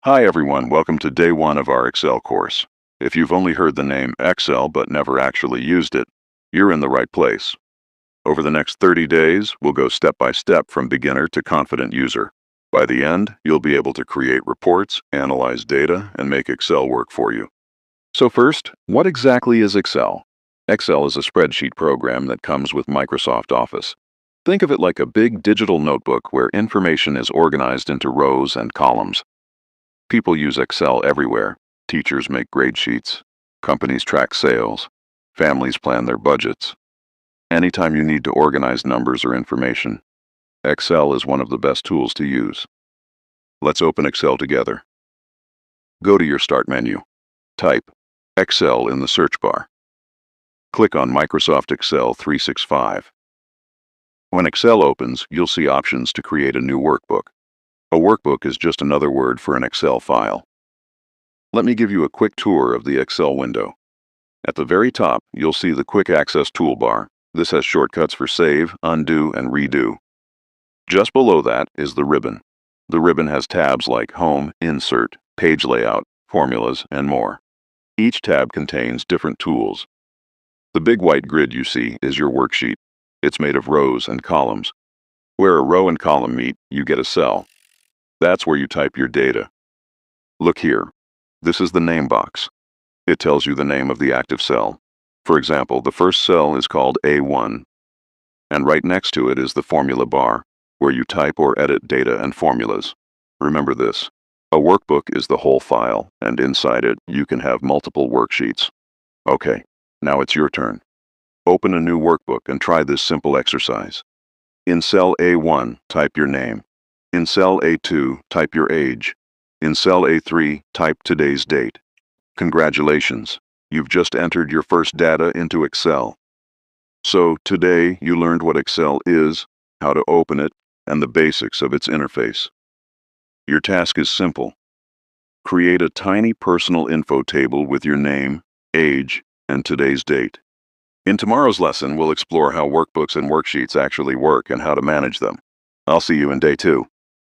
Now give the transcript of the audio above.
Hi everyone, welcome to day one of our Excel course. If you've only heard the name Excel but never actually used it, you're in the right place. Over the next 30 days, we'll go step by step from beginner to confident user. By the end, you'll be able to create reports, analyze data, and make Excel work for you. So first, what exactly is Excel? Excel is a spreadsheet program that comes with Microsoft Office. Think of it like a big digital notebook where information is organized into rows and columns. People use Excel everywhere. Teachers make grade sheets. Companies track sales. Families plan their budgets. Anytime you need to organize numbers or information, Excel is one of the best tools to use. Let's open Excel together. Go to your Start menu. Type Excel in the search bar. Click on Microsoft Excel 365. When Excel opens, you'll see options to create a new workbook. A workbook is just another word for an Excel file. Let me give you a quick tour of the Excel window. At the very top, you'll see the Quick Access toolbar. This has shortcuts for save, undo, and redo. Just below that is the ribbon. The ribbon has tabs like Home, Insert, Page Layout, Formulas, and more. Each tab contains different tools. The big white grid you see is your worksheet. It's made of rows and columns. Where a row and column meet, you get a cell. That's where you type your data. Look here. This is the name box. It tells you the name of the active cell. For example, the first cell is called A1, and right next to it is the formula bar, where you type or edit data and formulas. Remember this. A workbook is the whole file, and inside it, you can have multiple worksheets. Okay, now it's your turn. Open a new workbook and try this simple exercise. In cell A1, type your name. In cell A2, type your age. In cell A3, type today's date. Congratulations, you've just entered your first data into Excel. So today you learned what Excel is, how to open it, and the basics of its interface. Your task is simple. Create a tiny personal info table with your name, age, and today's date. In tomorrow's lesson, we'll explore how workbooks and worksheets actually work and how to manage them. I'll see you in day 2.